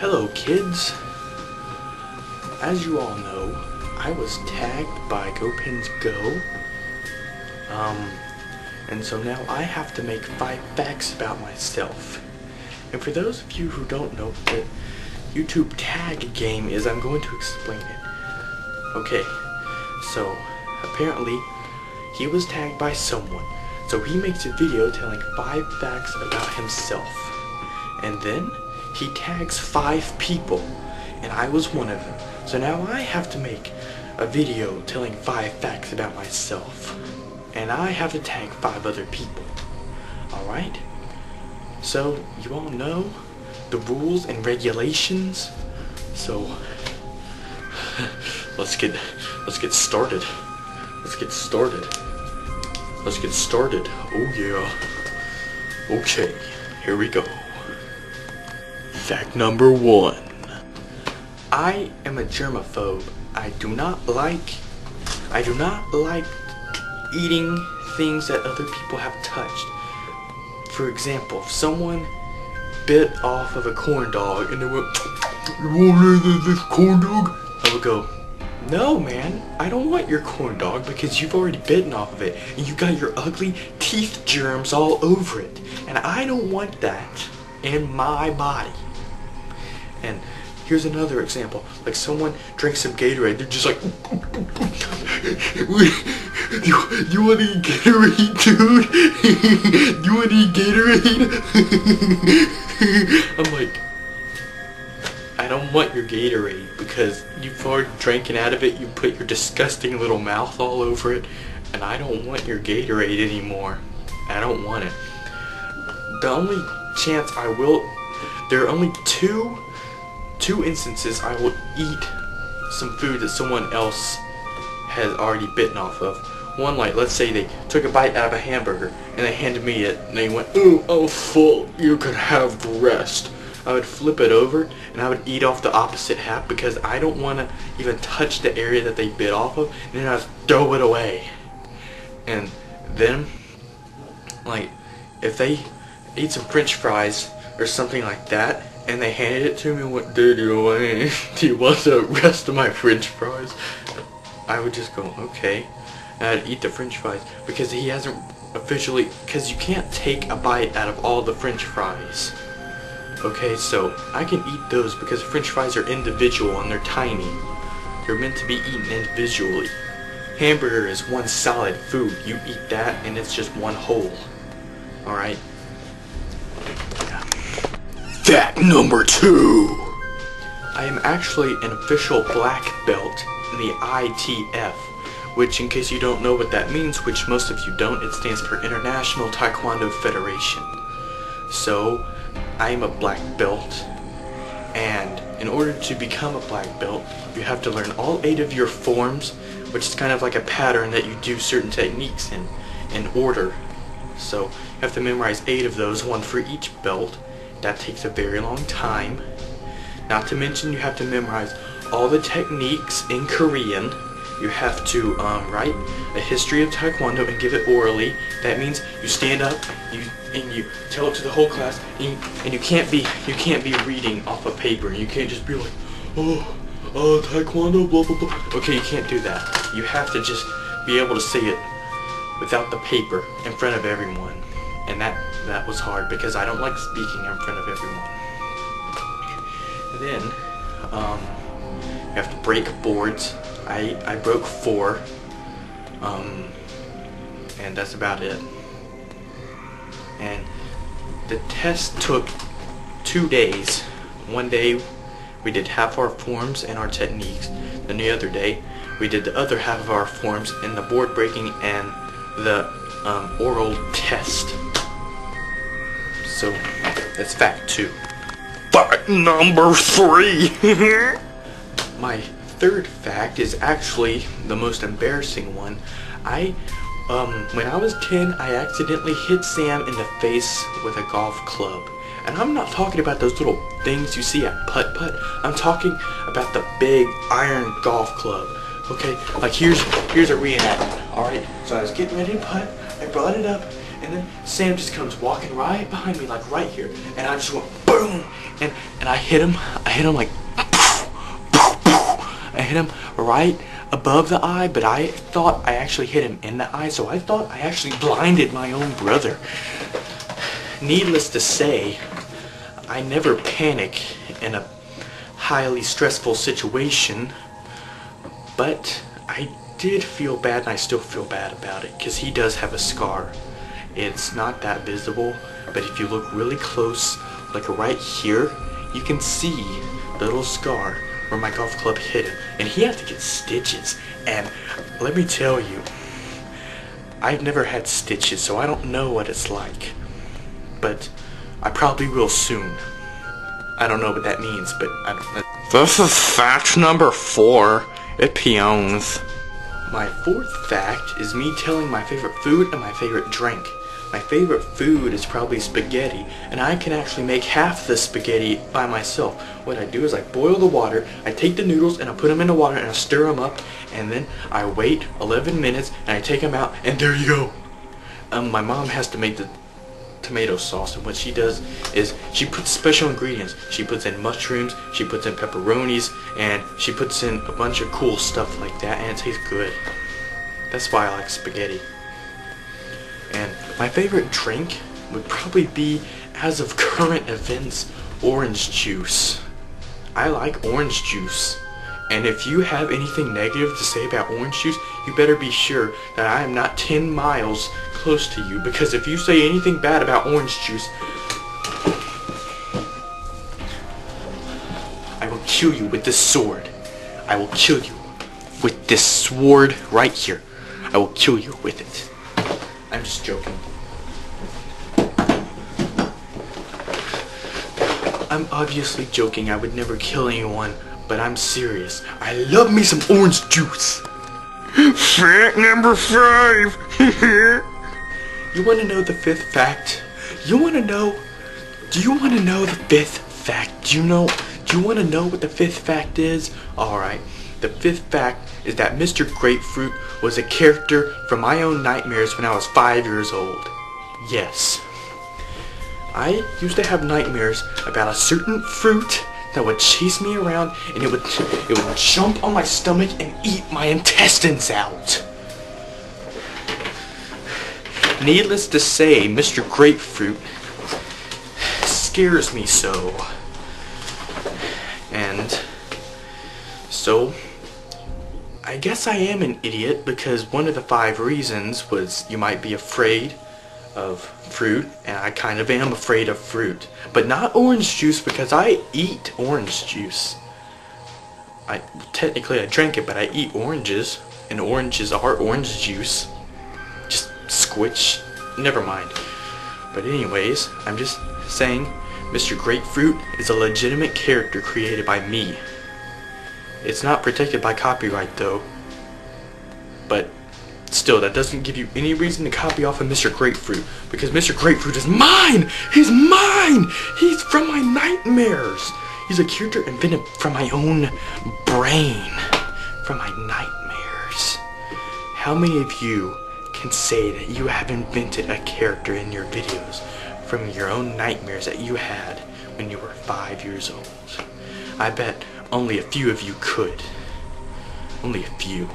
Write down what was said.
Hello kids! As you all know, I was tagged by GoPensGo. And so now I have to make 5 facts about myself. And for those of you who don't know what the YouTube tag game is, I'm going to explain it. Okay, so apparently he was tagged by someone. So he makes a video telling 5 facts about himself. And then he tags 5 people, and I was one of them. So now I have to make a video telling 5 facts about myself, and I have to tag 5 other people. Alright? So you all know the rules and regulations. So let's get started. Let's get started. Oh yeah. Okay, here we go. Fact number 1. I am a germaphobe. I do not like eating things that other people have touched. For example, if someone bit off of a corn dog and they went, "You want this corn dog?" I would go, "No, man, I don't want your corn dog because you've already bitten off of it and you got your ugly teeth germs all over it, and I don't want that in my body." And here's another example. Like someone drinks some Gatorade, they're just like, you want to eat Gatorade, dude? You want to eat Gatorade? I'm like, I don't want your Gatorade because you've already drank it out of it, you put your disgusting little mouth all over it, and I don't want your Gatorade anymore. I don't want it. The only chance I will, there are only two instances I will eat some food that someone else has already bitten off of. One, like, let's say they took a bite out of a hamburger and they handed me it and they went, "Ooh, I'm full, you could have the rest." I would flip it over and I would eat off the opposite half because I don't want to even touch the area that they bit off of, and then I'd throw it away. And then, like, if they ate some French fries or something like that, and they handed it to me and went, "Dude, do you want the rest of my French fries?" I would just go, "Okay." And I'd eat the French fries because he hasn't officially, because you can't take a bite out of all the French fries. Okay, so I can eat those because French fries are individual and they're tiny. They're meant to be eaten individually. Hamburger is one solid food. You eat that and it's just one whole. Alright? Fact number 2. I am actually an official black belt in the ITF, which, in case you don't know what that means, which most of you don't, it stands for International Taekwondo Federation. So, I am a black belt, and in order to become a black belt, you have to learn all 8 of your forms, which is kind of like a pattern that you do certain techniques in order. So, you have to memorize 8 of those, 1 for each belt. That takes a very long time. Not to mention you have to memorize all the techniques in Korean. You have to write a history of Taekwondo and give it orally. That means you stand up, and you tell it to the whole class, and you can't be reading off a paper. You can't just be like, "Oh, Taekwondo, blah blah blah." Okay, you can't do that. You have to just be able to say it without the paper in front of everyone. And that was hard because I don't like speaking in front of everyone. And then you have to break boards. I broke 4, and that's about it. And the test took 2 days. One day we did half our forms and our techniques. Then the other day we did the other half of our forms and the board breaking and the oral test. So that's fact 2. Fact number 3. My 3rd fact is actually the most embarrassing one. When I was 10, I accidentally hit Sam in the face with a golf club. And I'm not talking about those little things you see at putt-putt. I'm talking about the big iron golf club. Okay, like here's a reenactment. Alright, so I was getting ready to putt, I brought it up, and then Sam just comes walking right behind me, like right here, and I just went boom, and I hit him like I hit him right above the eye, but I thought I actually hit him in the eye, so I thought I actually blinded my own brother. Needless to say, I never panic in a highly stressful situation, but I did feel bad, and I still feel bad about it, because he does have a scar. It's not that visible, but if you look really close, like right here, you can see the little scar where my golf club hit him, and he had to get stitches. And let me tell you, I've never had stitches, so I don't know what it's like, but I probably will soon. I don't know what that means, but I don't know. This is fact number 4. It peons. My 4th fact is me telling my favorite food and my favorite drink. My favorite food is probably spaghetti, and I can actually make half the spaghetti by myself. What I do is I boil the water, I take the noodles and I put them in the water and I stir them up, and then I wait 11 minutes and I take them out, and there you go. My mom has to make the tomato sauce, and what she does is she puts special ingredients. She puts in mushrooms, she puts in pepperonis, and she puts in a bunch of cool stuff like that, and it tastes good. That's why I like spaghetti. And my favorite drink would probably be, as of current events, orange juice. I like orange juice. And if you have anything negative to say about orange juice, you better be sure that I am not 10 miles close to you, because if you say anything bad about orange juice, I will kill you with this sword. I will kill you with this sword right here. I will kill you with it. I'm just joking. I'm obviously joking. I would never kill anyone, but I'm serious. I love me some orange juice. Fact number 5. You want to know the 5th fact? You want to know? Do you want to know the 5th fact? Do you want to know what the 5th fact is? Alright. The 5th fact is that Mr. Grapefruit was a character from my own nightmares when I was 5 years old. Yes. I used to have nightmares about a certain fruit that would chase me around, and it would jump on my stomach and eat my intestines out. Needless to say, Mr. Grapefruit scares me so. And so I guess I am an idiot, because one of the 5 reasons was you might be afraid of fruit, and I kind of am afraid of fruit. But not orange juice, because I eat orange juice. Technically I drink it, but I eat oranges, and oranges are orange juice. Just squitch. Never mind. But anyways, I'm just saying Mr. Grapefruit is a legitimate character created by me. It's not protected by copyright though. But still, that doesn't give you any reason to copy off of Mr. Grapefruit, because Mr. Grapefruit is mine! He's mine! He's from my nightmares! He's a character invented from my own brain. From my nightmares. How many of you can say that you have invented a character in your videos from your own nightmares that you had when you were 5 years old? I bet only a few of you could. Only a few.